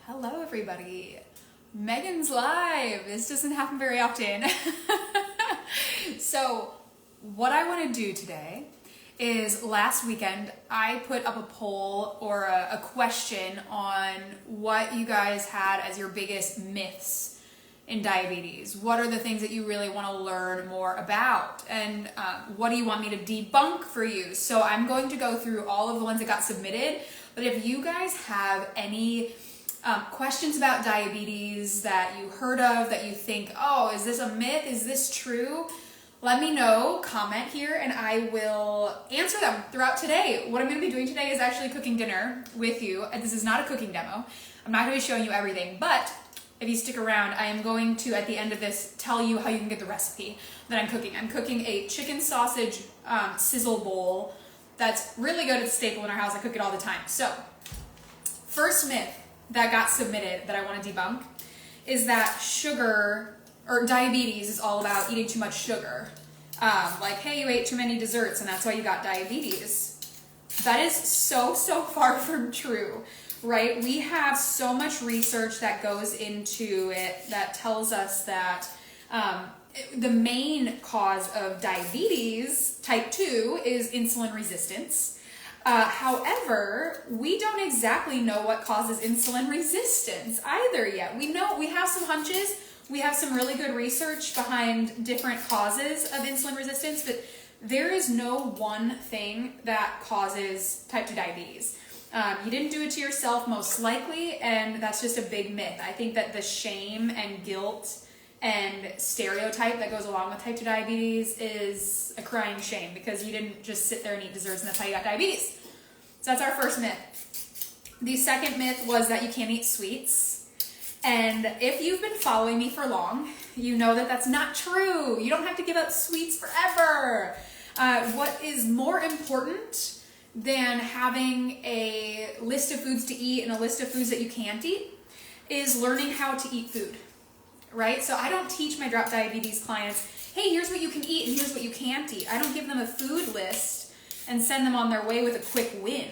Hello everybody. Megan's live. This doesn't happen very often. So what I want to do today is last weekend I put up a poll or a question on what you guys had as your biggest myths in diabetes. What are the things that you really want to learn more about? And what do you want me to debunk for you? So I'm going to go through all of the ones that got submitted. But if you guys have any questions about diabetes that you heard of, that you think, oh, is this a myth? Is this true? Let me know, comment here, and I will answer them throughout today. What I'm going to be doing today is actually cooking dinner with you. This is not a cooking demo. I'm not going to be showing you everything, but if you stick around, I am going to, at the end of this, tell you how you can get the recipe that I'm cooking. I'm cooking a chicken sausage sizzle bowl that's really good. It's a staple in our house. I cook it all the time. So, first myth that got submitted that I want to debunk is that sugar or diabetes is all about eating too much sugar. Like, hey, you ate too many desserts and that's why you got diabetes. That is so far from true, right? We have so much research that goes into it that tells us that the main cause of diabetes type 2 is insulin resistance. However, we don't exactly know what causes insulin resistance either yet. We know we have some hunches. We have some really good research behind different causes of insulin resistance, but there is no one thing that causes type 2 diabetes. You didn't do it to yourself most likely, and that's just a big myth. I think that the shame and guilt and stereotype that goes along with type 2 diabetes is a crying shame because you didn't just sit there and eat desserts and that's how you got diabetes. So that's our first myth. The second myth was that you can't eat sweets. And if you've been following me for long, you know that that's not true. You don't have to give up sweets forever. What is more important than having a list of foods to eat and a list of foods that you can't eat is learning how to eat food. Right? So I don't teach my drop diabetes clients, hey, here's what you can eat and here's what you can't eat. I don't give them a food list and send them on their way with a quick win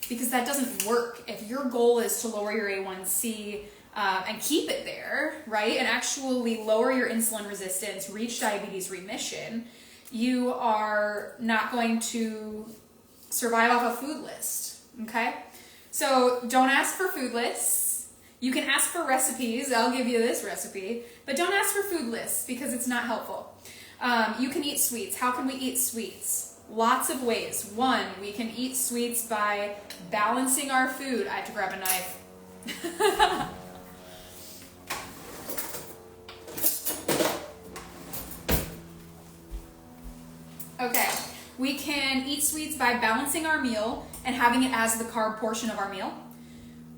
because that doesn't work. If your goal is to lower your A1C and keep it there, right, and actually lower your insulin resistance, reach diabetes remission, you are not going to survive off a food list, okay? So don't ask for food lists. You can ask for recipes. I'll give you this recipe, but don't ask for food lists because it's not helpful. You can eat sweets. How can we eat sweets? Lots of ways. One, we can eat sweets by balancing our food. I have to grab a knife. Okay, we can eat sweets by balancing our meal and having it as the carb portion of our meal.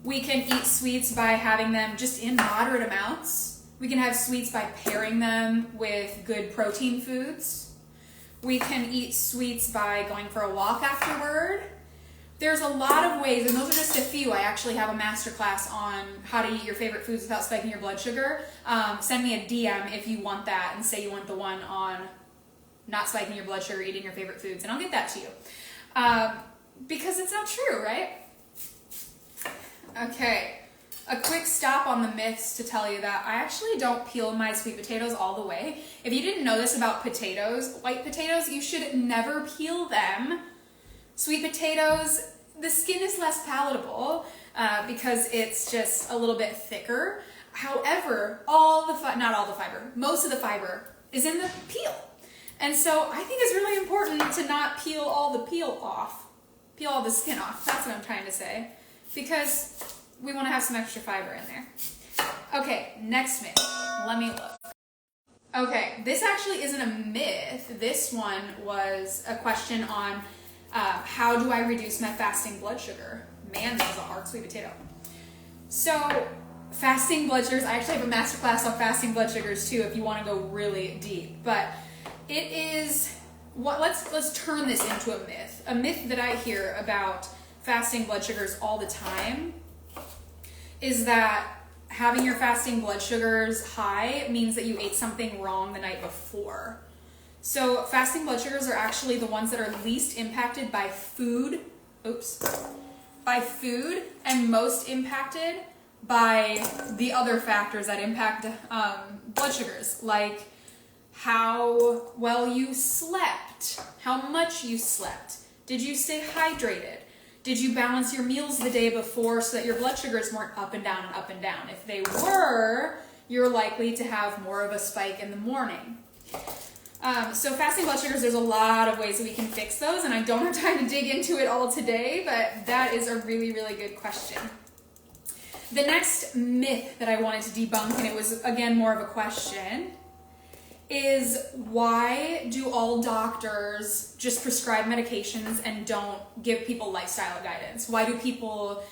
We can eat sweets by having them just in moderate amounts. We can have sweets by pairing them with good protein foods. We can eat sweets by going for a walk afterward. There's a lot of ways, and those are just a few. I actually have a masterclass on how to eat your favorite foods without spiking your blood sugar. Send me a DM if you want that and say you want the one on not spiking your blood sugar, eating your favorite foods, and I'll get that to you. Because it's not true, right? Okay, a quick stop on the myths to tell you that I actually don't peel my sweet potatoes all the way. If you didn't know this about potatoes, white potatoes, you should never peel them. Sweet potatoes, the skin is less palatable because it's just a little bit thicker. However, not all the fiber, most of the fiber is in the peel. And so I think it's really important to not peel all the peel all the skin off. That's what I'm trying to say. Because we want to have some extra fiber in there. Okay, next myth. Let me look. Okay, this actually isn't a myth. This one was a question on how do I reduce my fasting blood sugar? Man, that was a hard sweet potato. So, fasting blood sugars, I actually have a masterclass on fasting blood sugars too if you want to go really deep. But it is, let's turn this into a myth. A myth that I hear about fasting blood sugars all the time is that having your fasting blood sugars high means that you ate something wrong the night before. So fasting blood sugars are actually the ones that are least impacted by food, and most impacted by the other factors that impact blood sugars, like how well you slept, how much you slept, did you stay hydrated, did you balance your meals the day before so that your blood sugars weren't up and down and up and down. If they were, you're likely to have more of a spike in the morning. So fasting blood sugars, there's a lot of ways that we can fix those, and I don't have time to dig into it all today, but that is a really, really good question. The next myth that I wanted to debunk, and it was, again, more of a question, is why do all doctors just prescribe medications and don't give people lifestyle guidance? Why do people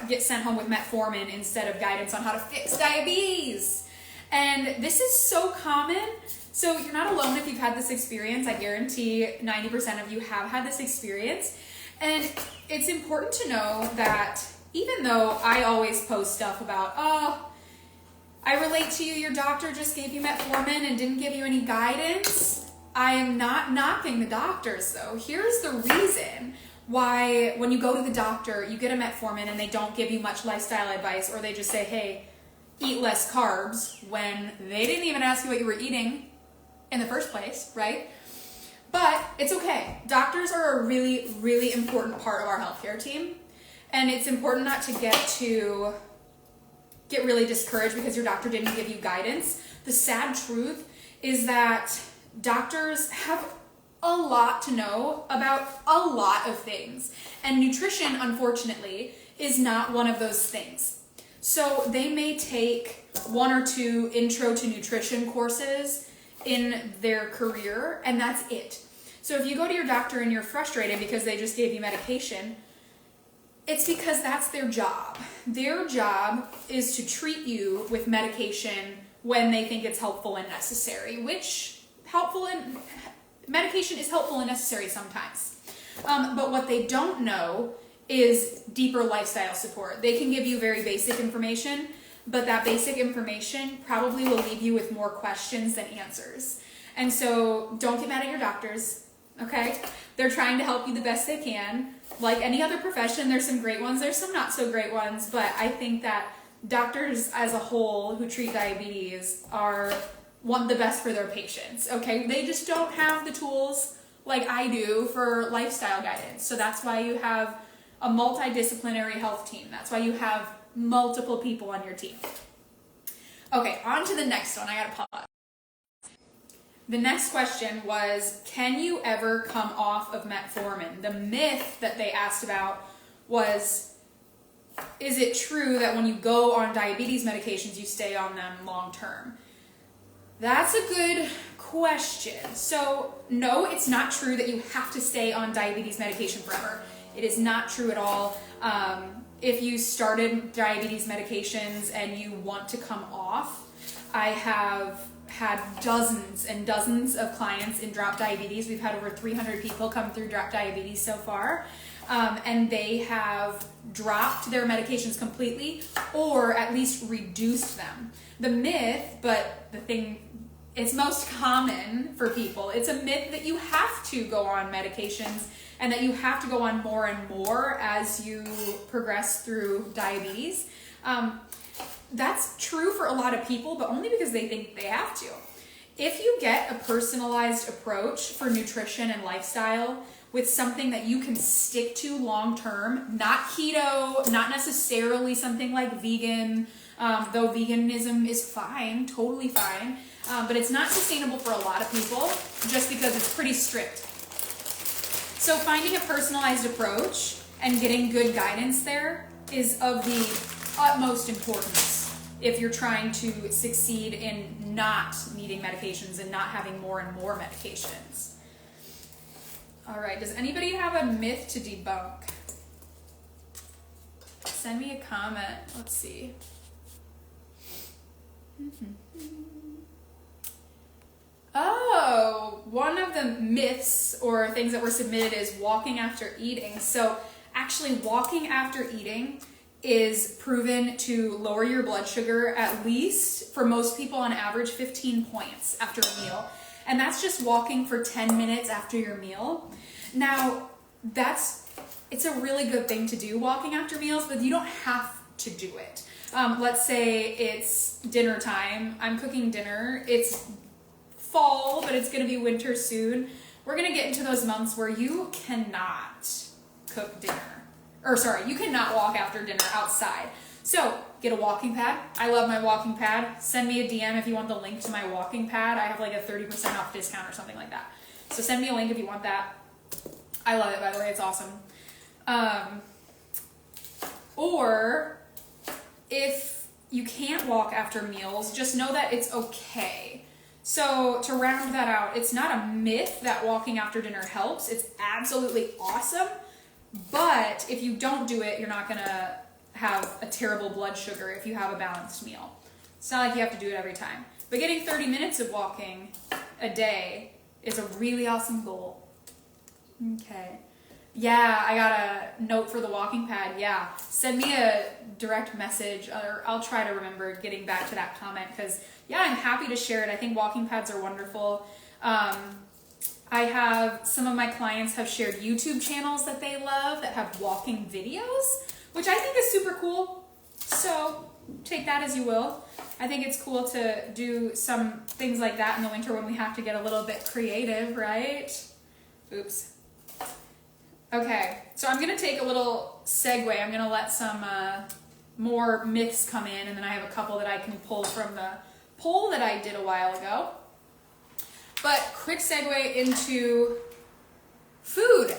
get sent home with metformin instead of guidance on how to fix diabetes? And this is so common. So you're not alone if you've had this experience. I guarantee 90% of you have had this experience. And it's important to know that even though I always post stuff about, oh, I relate to you, your doctor just gave you metformin and didn't give you any guidance, I am not knocking the doctors though. Here's the reason why when you go to the doctor, you get a metformin and they don't give you much lifestyle advice, or they just say, hey, eat less carbs, when they didn't even ask you what you were eating in the first place, right? But it's okay. Doctors are a really, really important part of our healthcare team. And it's important not to get really discouraged because your doctor didn't give you guidance. The sad truth is that doctors have a lot to know about a lot of things. And nutrition, unfortunately, is not one of those things. So they may take 1 or 2 intro to nutrition courses in their career, and that's it. So if you go to your doctor and you're frustrated because they just gave you medication, it's because that's their job. Their job is to treat you with medication when they think it's helpful and necessary, medication is helpful and necessary sometimes. But what they don't know is deeper lifestyle support. They can give you very basic information, but that basic information probably will leave you with more questions than answers. And so don't get mad at your doctors, okay? They're trying to help you the best they can. Like any other profession, there's some great ones, there's some not so great ones, but I think that doctors as a whole who treat diabetes want the best for their patients, okay? They just don't have the tools like I do for lifestyle guidance. So that's why you have a multidisciplinary health team. That's why you have multiple people on your team. Okay, on to the next one. I gotta pause. The next question was, can you ever come off of metformin? The myth that they asked about was, is it true that when you go on diabetes medications, you stay on them long term? That's a good question. So no, it's not true that you have to stay on diabetes medication forever. It is not true at all. If you started diabetes medications and you want to come off, I have had dozens and dozens of clients in Drop Diabetes. We've had over 300 people come through Drop Diabetes so far, and they have dropped their medications completely or at least reduced them. The myth, but the thing, it's most common for people, it's a myth that you have to go on medications and that you have to go on more and more as you progress through diabetes. That's true for a lot of people, but only because they think they have to. If you get a personalized approach for nutrition and lifestyle with something that you can stick to long term, not keto, not necessarily something like vegan, though veganism is fine, totally fine, but it's not sustainable for a lot of people just because it's pretty strict. So finding a personalized approach and getting good guidance there is of the utmost importance if you're trying to succeed in not needing medications and not having more and more medications. All right, does anybody have a myth to debunk? Send me a comment. Let's see. Oh, one of the myths or things that were submitted is walking after eating. So actually walking after eating is proven to lower your blood sugar at least, for most people on average, 15 points after a meal. And that's just walking for 10 minutes after your meal. Now, it's a really good thing to do, walking after meals, but you don't have to do it. Let's say it's dinner time. I'm cooking dinner. It's fall, but it's gonna be winter soon. We're gonna get into those months where you cannot cook dinner. Or sorry, you cannot walk after dinner outside. So get a walking pad. I love my walking pad. Send me a DM if you want the link to my walking pad. I have like a 30% off discount or something like that. So send me a link if you want that. I love it, by the way. It's awesome. Or if you can't walk after meals, just know that it's okay. So to round that out, it's not a myth that walking after dinner helps. It's absolutely awesome. But if you don't do it, you're not going to have a terrible blood sugar if you have a balanced meal. It's not like you have to do it every time. But getting 30 minutes of walking a day is a really awesome goal. Okay. Yeah, I got a note for the walking pad. Yeah. Send me a direct message, or I'll try to remember getting back to that comment, because, yeah, I'm happy to share it. I think walking pads are wonderful. I have some of my clients have shared YouTube channels that they love that have walking videos, which I think is super cool. So take that as you will. I think it's cool to do some things like that in the winter when we have to get a little bit creative, right? Oops. Okay, so I'm gonna take a little segue. I'm gonna let some more myths come in, and then I have a couple that I can pull from the poll that I did a while ago. But quick segue into food.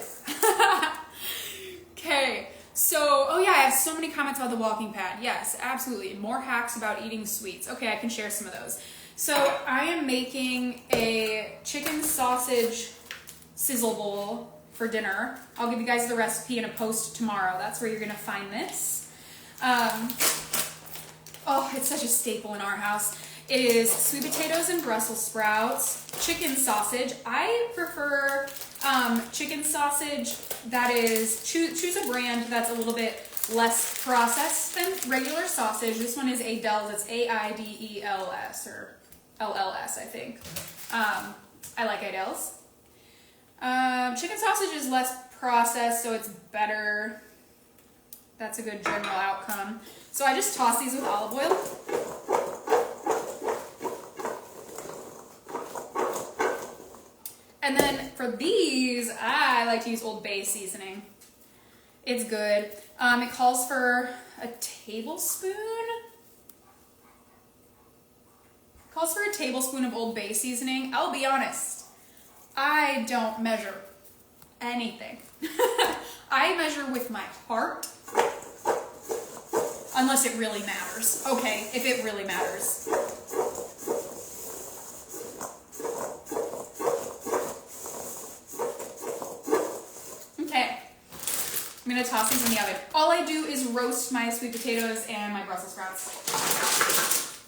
Okay, so, oh yeah, I have so many comments about the walking pad. Yes, absolutely. More hacks about eating sweets. Okay, I can share some of those. So I am making a chicken sausage sizzle bowl for dinner. I'll give you guys the recipe in a post tomorrow. That's where you're gonna find this. Oh, it's such a staple in our house. It is sweet potatoes and Brussels sprouts, chicken sausage. I prefer chicken sausage that is, choose a brand that's a little bit less processed than regular sausage. This one is Aidells. It's A-I-D-E-L-S or L-L-S, I think. I like Aidells. Chicken sausage is less processed, so it's better. That's a good general outcome. So I just toss these with olive oil. And then for these, I like to use Old Bay seasoning. It's good. It calls for a tablespoon. It calls for a tablespoon of Old Bay seasoning. I'll be honest, I don't measure anything. I measure with my heart, unless it really matters. Okay, if it really matters. Okay, I'm gonna toss these in the oven. All I do is roast my sweet potatoes and my Brussels sprouts.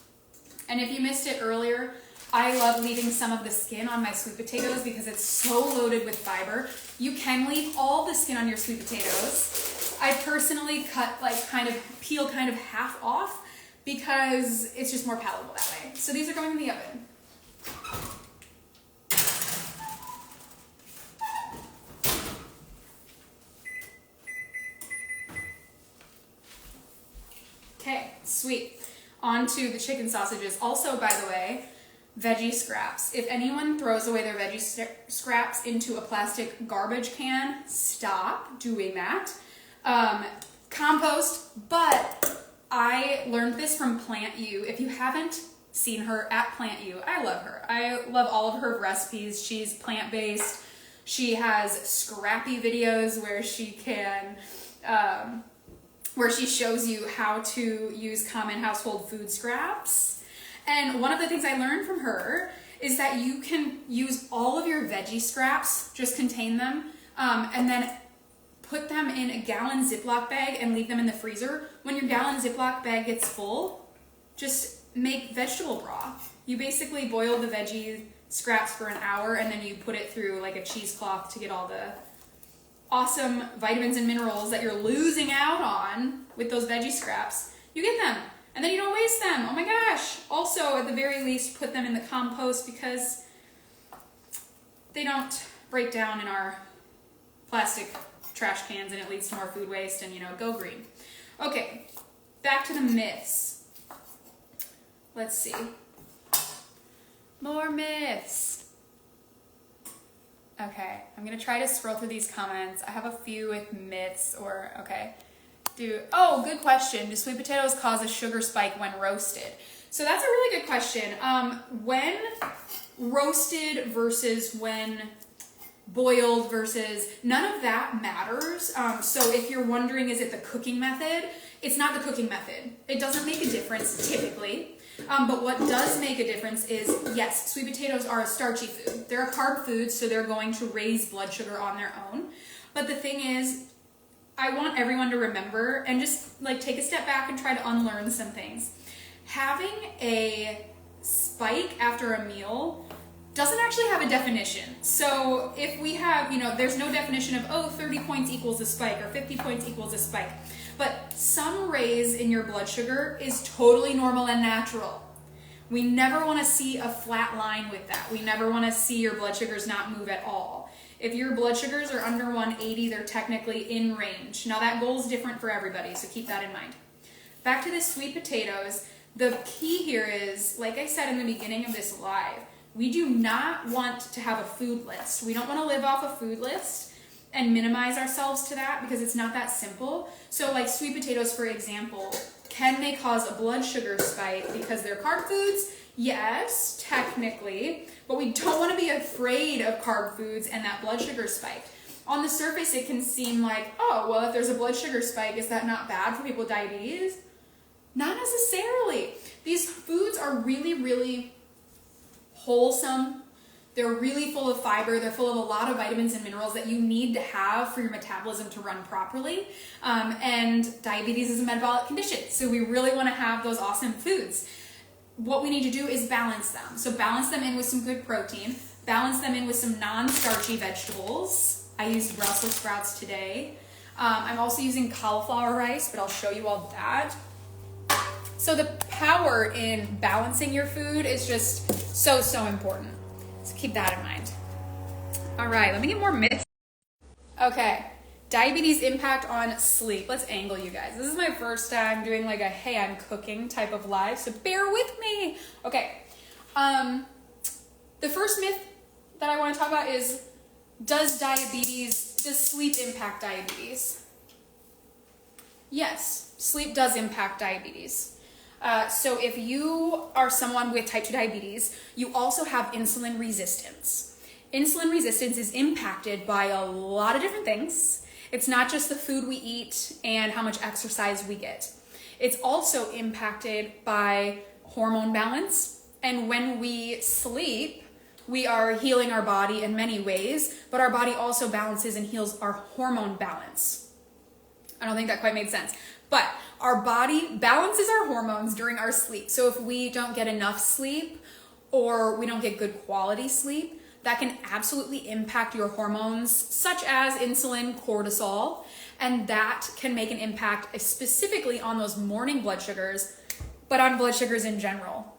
And if you missed it earlier, I love leaving some of the skin on my sweet potatoes because it's so loaded with fiber. You can leave all the skin on your sweet potatoes. I personally peel kind of half off because it's just more palatable that way. So these are going in the oven. Okay, sweet. On to the chicken sausages. Also, by the way, veggie scraps. If anyone throws away their veggie scraps into a plastic garbage can, stop doing that. Compost, but I learned this from Plant You. If you haven't seen her at Plant You, I love her. I love all of her recipes. She's plant-based. She has scrappy videos where she can, where she shows you how to use common household food scraps. And one of the things I learned from her is that you can use all of your veggie scraps, just contain them, and then put them in a gallon Ziploc bag and leave them in the freezer. When your gallon Ziploc bag gets full, just make vegetable broth. You basically boil the veggie scraps for an hour and then you put it through like a cheesecloth to get all the awesome vitamins and minerals that you're losing out on with those veggie scraps. You get them. And then you don't waste them. Oh my gosh. Also, at the very least, put them in the compost because they don't break down in our plastic trash cans and it leads to more food waste and, go green. Okay, back to the myths. Let's see. More myths. Okay, I'm gonna try to scroll through these comments. I have a few with myths or, okay. Oh, good question. Do sweet potatoes cause a sugar spike when roasted? So that's a really good question. When roasted versus when boiled versus, none of that matters. So if you're wondering, is it the cooking method? It's not the cooking method. It doesn't make a difference typically. But what does make a difference is, yes, sweet potatoes are a starchy food. They're a carb food, so they're going to raise blood sugar on their own. But the thing is, I want everyone to remember and just like take a step back and try to unlearn some things. Having a spike after a meal doesn't actually have a definition. So if we have, there's no definition of, 30 points equals a spike or 50 points equals a spike. But some raise in your blood sugar is totally normal and natural. We never want to see a flat line with that. We never want to see your blood sugars not move at all. If your blood sugars are under 180, they're technically in range. Now that goal is different for everybody, so keep that in mind. Back to the sweet potatoes, the key here is, like I said in the beginning of this live, we do not want to have a food list. We don't want to live off a food list and minimize ourselves to that because it's not that simple. So like sweet potatoes, for example, can they cause a blood sugar spike because they're carb foods? Yes, technically, but we don't want to be afraid of carb foods and that blood sugar spike. On the surface, it can seem like, oh, well, if there's a blood sugar spike, is that not bad for people with diabetes? Not necessarily. These foods are really, really wholesome. They're really full of fiber. They're full of a lot of vitamins and minerals that you need to have for your metabolism to run properly. And diabetes is a metabolic condition, so we really want to have those awesome foods. What we need to do is balance them. So balance them in with some good protein. Balance them in with some non-starchy vegetables. I used Brussels sprouts today. I'm also using cauliflower rice, but I'll show you all that. So the power in balancing your food is just so important. So keep that in mind. All right, let me get more myths. Okay, diabetes impact on sleep. Let's angle you guys. This is my first time doing like a, hey, I'm cooking type of live, so bear with me. Okay, the first myth that I want to talk about is, does sleep impact diabetes? Yes, sleep does impact diabetes. So if you are someone with type 2 diabetes, you also have insulin resistance. Insulin resistance is impacted by a lot of different things. It's not just the food we eat and how much exercise we get. It's also impacted by hormone balance. And when we sleep, we are healing our body in many ways, but our body also balances and heals our hormone balance. I don't think that quite made sense. But our body balances our hormones during our sleep. So if we don't get enough sleep or we don't get good quality sleep, that can absolutely impact your hormones, such as insulin, cortisol, and that can make an impact specifically on those morning blood sugars, but on blood sugars in general.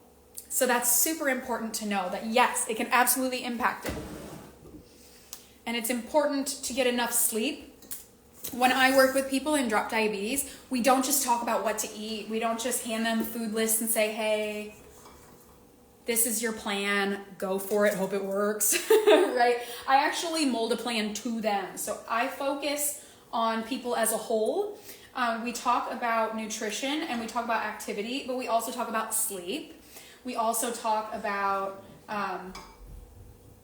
So that's super important to know that yes, it can absolutely impact it. And it's important to get enough sleep. When I work with people in drop diabetes, we don't just talk about what to eat. We don't just hand them food lists and say, hey, this is your plan, go for it, hope it works, right? I actually mold a plan to them. So I focus on people as a whole. We talk about nutrition and we talk about activity, but we also talk about sleep. We also talk about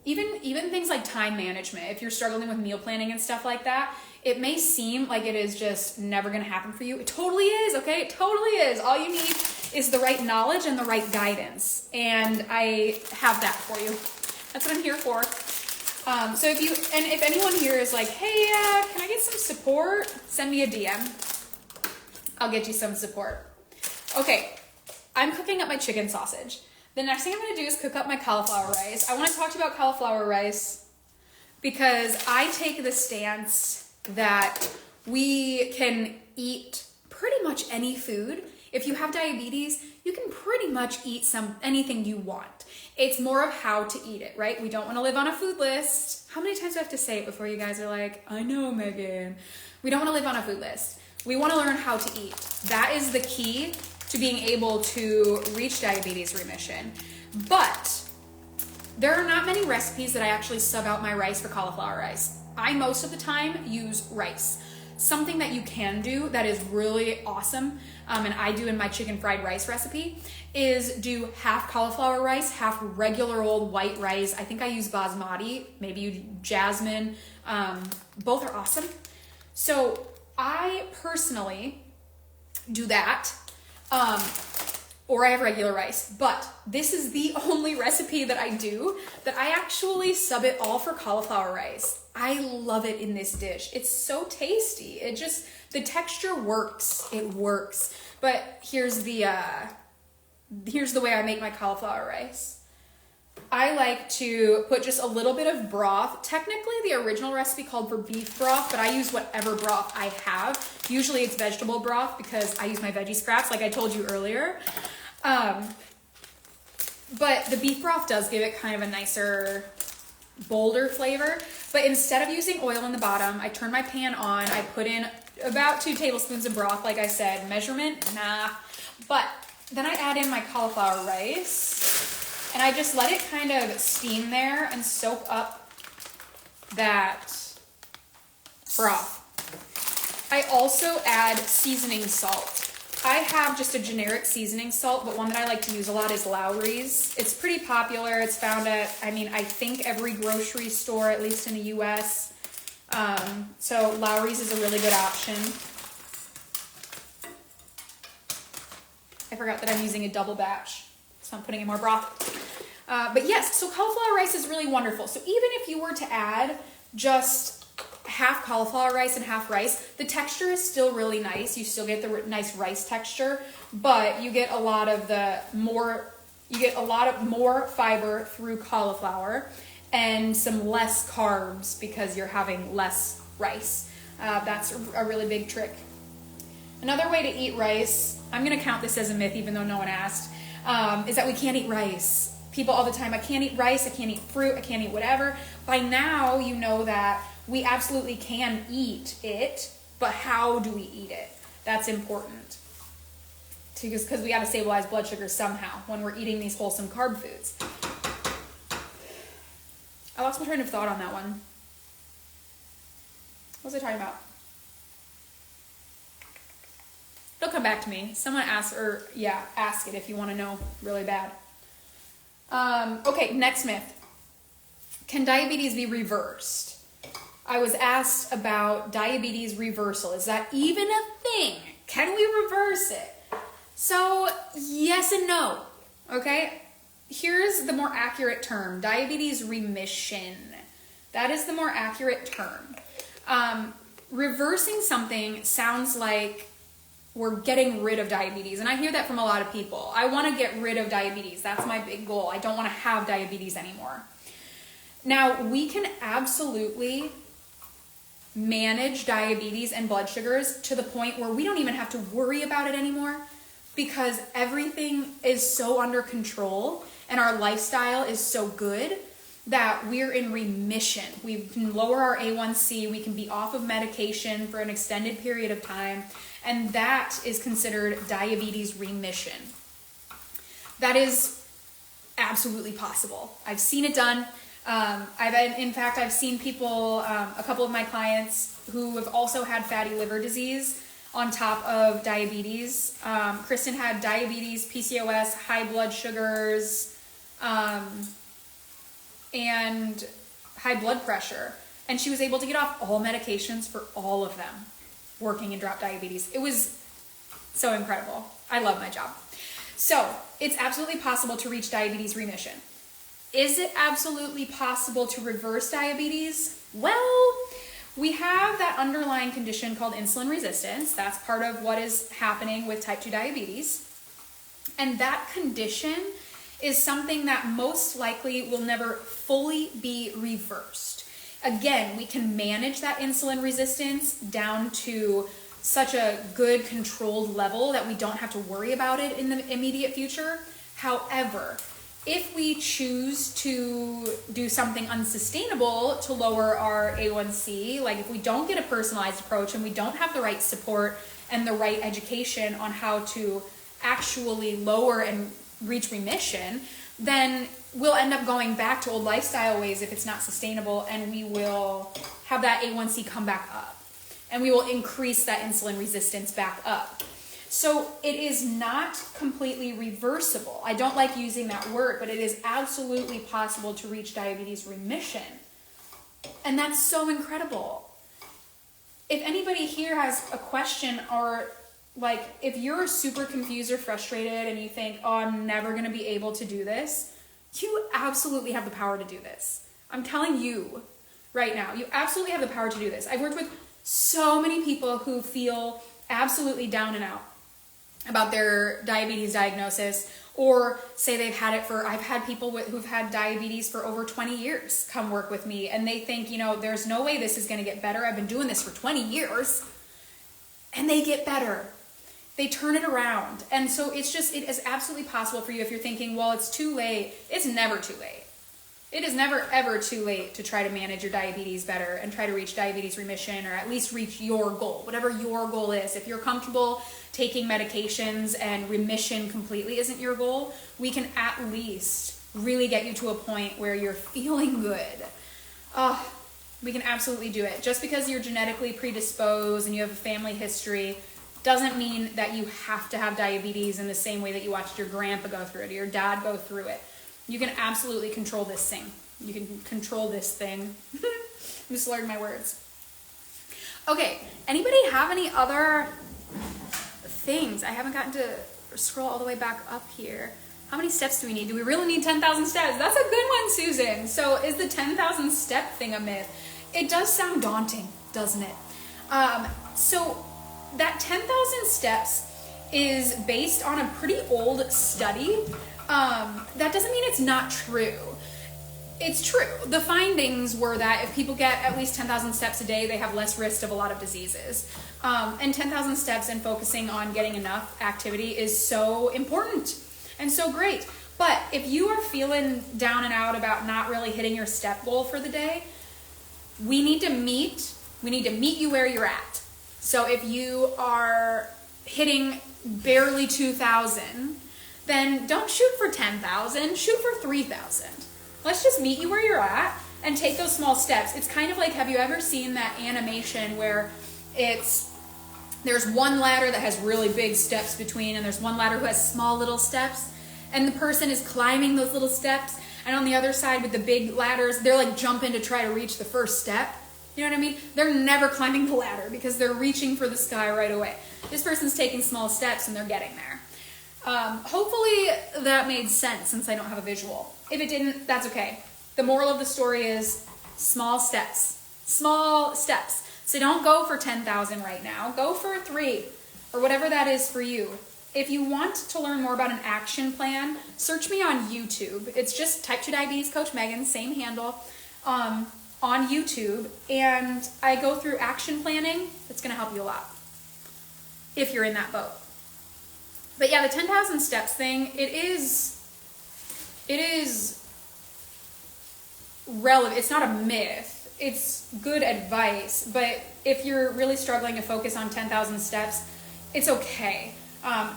even things like time management. If you're struggling with meal planning and stuff like that, it may seem like it is just never going to happen for you. It totally is, okay? It totally is. All you need is the right knowledge and the right guidance. And I have that for you. That's what I'm here for. So if anyone here is like, hey, can I get some support? Send me a DM. I'll get you some support. Okay, I'm cooking up my chicken sausage. The next thing I'm going to do is cook up my cauliflower rice. I want to talk to you about cauliflower rice because I take the stance that we can eat pretty much any food. If you have diabetes, you can pretty much eat anything you want. It's more of how to eat it, right? We don't want to live on a food list. How many times do I have to say it before you guys are like, I know, Megan. We don't want to live on a food list. We want to learn how to eat. That is the key to being able to reach diabetes remission. But there are not many recipes that I actually sub out my rice for cauliflower rice. I most of the time use rice. Something that you can do that is really awesome, and I do in my chicken fried rice recipe, is do half cauliflower rice, half regular old white rice. I think I use basmati, maybe you do jasmine. Both are awesome. So I personally do that, or I have regular rice, but this is the only recipe that I do that I actually sub it all for cauliflower rice. I love it in this dish. It's so tasty. The texture works. It works. But here's the way I make my cauliflower rice. I like to put just a little bit of broth. Technically, the original recipe called for beef broth, but I use whatever broth I have. Usually it's vegetable broth because I use my veggie scraps, like I told you earlier. But the beef broth does give it kind of a nicer, bolder flavor. But instead of using oil in the bottom, I turn my pan on. I put in about 2 tablespoons of broth, like I said. Measurement? Nah. But then I add in my cauliflower rice, and I just let it kind of steam there and soak up that broth. I also add seasoning salt. I have just a generic seasoning salt, but one that I like to use a lot is Lowry's. It's pretty popular. It's found at, I think every grocery store, at least in the US. So Lowry's is a really good option. I forgot that I'm using a double batch, so I'm putting in more broth. But yes, so cauliflower rice is really wonderful. So even if you were to add just half cauliflower rice and half rice, the texture is still really nice. You still get the nice rice texture, but you get a lot of more fiber through cauliflower and some less carbs because you're having less rice. That's a really big trick. Another way to eat rice, I'm gonna count this as a myth even though no one asked, is that we can't eat rice. People all the time, I can't eat rice, I can't eat fruit, I can't eat whatever. By now you know that we absolutely can eat it, but how do we eat it? That's important. Because we gotta stabilize blood sugar somehow when we're eating these wholesome carb foods. I lost my train of thought on that one. What was I talking about? It'll come back to me. Someone ask it if you want to know really bad. Okay, next myth. Can diabetes be reversed? I was asked about diabetes reversal. Is that even a thing? Can we reverse it? So, yes and no. Okay? Here's the more accurate term. Diabetes remission. That is the more accurate term. Reversing something sounds like we're getting rid of diabetes. And I hear that from a lot of people. I want to get rid of diabetes. That's my big goal. I don't want to have diabetes anymore. Now, we can absolutely manage diabetes and blood sugars to the point where we don't even have to worry about it anymore because everything is so under control and our lifestyle is so good that we're in remission. We can lower our A1C, we can be off of medication for an extended period of time, and that is considered diabetes remission. That is absolutely possible. I've seen it done. I've seen people, a couple of my clients who have also had fatty liver disease on top of diabetes. Kristen had diabetes, PCOS, high blood sugars, and high blood pressure. And she was able to get off all medications for all of them, working and drop diabetes. It was so incredible. I love my job. So it's absolutely possible to reach diabetes remission. Is it absolutely possible to reverse diabetes? Well, we have that underlying condition called insulin resistance. That's part of what is happening with type 2 diabetes. And that condition is something that most likely will never fully be reversed. Again, we can manage that insulin resistance down to such a good controlled level that we don't have to worry about it in the immediate future. However, if we choose to do something unsustainable to lower our A1C, like if we don't get a personalized approach and we don't have the right support and the right education on how to actually lower and reach remission, then we'll end up going back to old lifestyle ways if it's not sustainable, and we will have that A1C come back up, and we will increase that insulin resistance back up. So it is not completely reversible. I don't like using that word, but it is absolutely possible to reach diabetes remission. And that's so incredible. If anybody here has a question, or like if you're super confused or frustrated and you think, oh, I'm never going to be able to do this, you absolutely have the power to do this. I'm telling you right now, you absolutely have the power to do this. I've worked with so many people who feel absolutely down and out about their diabetes diagnosis, or say they've had it for, I've had people who've had diabetes for over 20 years come work with me, and they think, you know, there's no way this is going to get better. I've been doing this for 20 years. And they get better. They turn it around. And so it's just, it is absolutely possible for you if you're thinking, well, it's too late. It's never too late. It is never, ever too late to try to manage your diabetes better and try to reach diabetes remission, or at least reach your goal, whatever your goal is. If you're comfortable taking medications and remission completely isn't your goal, we can at least really get you to a point where you're feeling good. We can absolutely do it. Just because you're genetically predisposed and you have a family history doesn't mean that you have to have diabetes in the same way that you watched your grandpa go through it or your dad go through it. You can absolutely control this thing. You can control this thing. I just slurred my words. Okay, anybody have any other things? I haven't gotten to scroll all the way back up here. How many steps do we need? Do we really need 10,000 steps? That's a good one, Susan. So is the 10,000 step thing a myth? It does sound daunting, doesn't it? So that 10,000 steps is based on a pretty old study. That doesn't mean it's not true. It's true. The findings were that if people get at least 10,000 steps a day, they have less risk of a lot of diseases. And 10,000 steps and focusing on getting enough activity is so important and so great. But if you are feeling down and out about not really hitting your step goal for the day, we need to meet you where you're at. So if you are hitting barely 2,000, then don't shoot for 10,000, shoot for 3,000. Let's just meet you where you're at and take those small steps. It's kind of like, have you ever seen that animation where there's one ladder that has really big steps between, and there's one ladder who has small little steps, and the person is climbing those little steps, and on the other side with the big ladders, they're like jumping to try to reach the first step. You know what I mean? They're never climbing the ladder because they're reaching for the sky right away. This person's taking small steps and they're getting there. Hopefully that made sense since I don't have a visual. If it didn't, that's okay. The moral of the story is small steps. Small steps. So don't go for 10,000 right now. Go for 3 or whatever that is for you. If you want to learn more about an action plan, search me on YouTube. It's just Type 2 Diabetes Coach Megan, same handle, on YouTube. And I go through action planning. It's going to help you a lot if you're in that boat. But yeah, the 10,000 steps thing, it is relevant. It's not a myth. It's good advice. But if you're really struggling to focus on 10,000 steps, it's okay.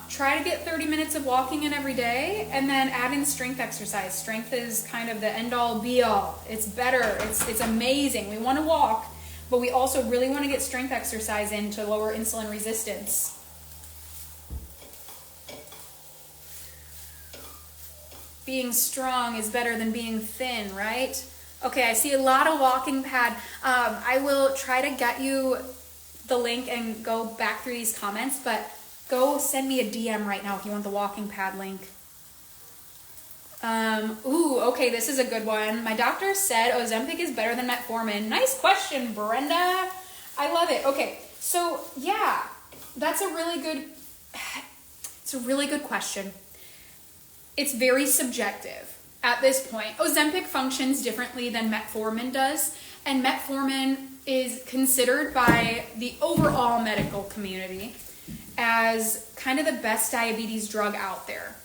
Try to get 30 minutes of walking in every day, and then add in strength exercise. Strength is kind of the end-all, be-all. It's better. It's amazing. We want to walk, but we also really want to get strength exercise in to lower insulin resistance. Being strong is better than being thin, right? Okay, I see a lot of walking pad. I will try to get you the link and go back through these comments, but go send me a DM right now if you want the walking pad link. Okay, this is a good one. My doctor said Ozempic is better than metformin. Nice question, Brenda. I love it. Okay, so yeah, it's a really good question. It's very subjective at this point. Ozempic functions differently than metformin does, and metformin is considered by the overall medical community as kind of the best diabetes drug out there.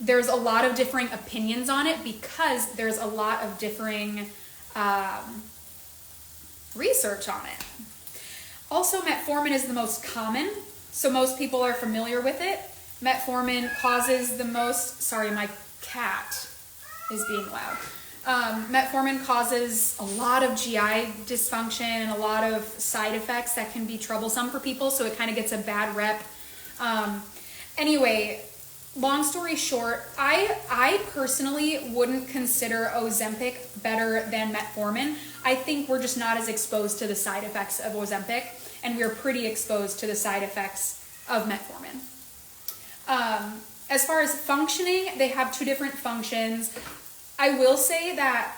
There's a lot of differing opinions on it because there's a lot of differing research on it. Also, metformin is the most common, so most people are familiar with it. Metformin causes the most, sorry, my cat is being loud. Metformin causes a lot of GI dysfunction and a lot of side effects that can be troublesome for people, so it kind of gets a bad rep. Anyway, long story short, I personally wouldn't consider Ozempic better than metformin. I think we're just not as exposed to the side effects of Ozempic, and we're pretty exposed to the side effects of metformin. As far as functioning, they have two different functions. I will say that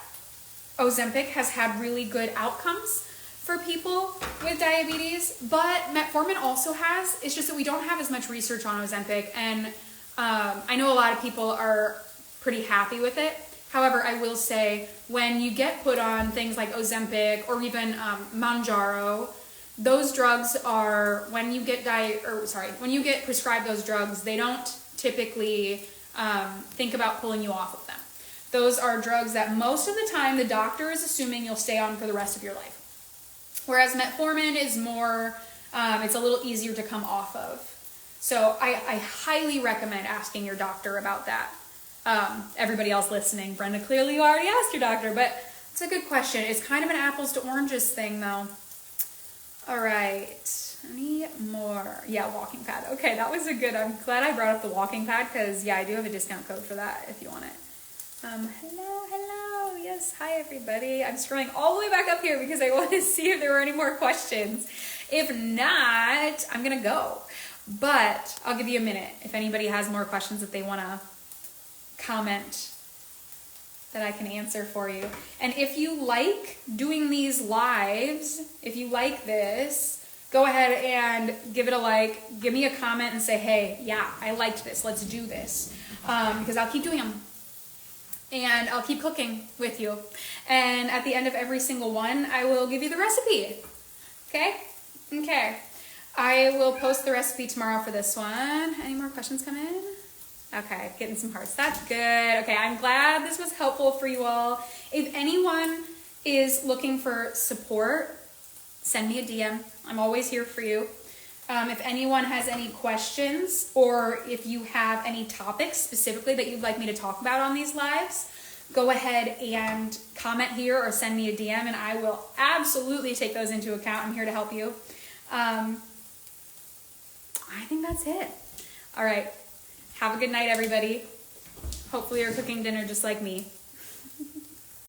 Ozempic has had really good outcomes for people with diabetes, but metformin also has. It's just that we don't have as much research on Ozempic, and I know a lot of people are pretty happy with it. However, I will say when you get put on things like Ozempic or even Mounjaro, those drugs are, when you get prescribed those drugs, they don't typically think about pulling you off of them. Those are drugs that most of the time the doctor is assuming you'll stay on for the rest of your life. Whereas metformin is more, it's a little easier to come off of. So I highly recommend asking your doctor about that. Everybody else listening, Brenda, clearly you already asked your doctor, but it's a good question. It's kind of an apples to oranges thing though. All right, any more? Yeah, walking pad. Okay, that was a good, I'm glad I brought up the walking pad because yeah, I do have a discount code for that if you want it. Hello, yes, hi everybody. I'm scrolling all the way back up here because I want to see if there were any more questions. If not, I'm gonna go. But I'll give you a minute if anybody has more questions that they wanna comment that I can answer for you. And if you like doing these lives, if you like this, go ahead and give it a like, give me a comment and say, hey, yeah, I liked this, let's do this. Because I'll keep doing them. And I'll keep cooking with you. And at the end of every single one, I will give you the recipe. Okay? Okay. I will post the recipe tomorrow for this one. Any more questions come in? Okay, getting some hearts. That's good. Okay, I'm glad this was helpful for you all. If anyone is looking for support, send me a DM. I'm always here for you. If anyone has any questions or if you have any topics specifically that you'd like me to talk about on these lives, go ahead and comment here or send me a DM and I will absolutely take those into account. I'm here to help you. I think that's it. All right. Have a good night, everybody. Hopefully you're cooking dinner just like me.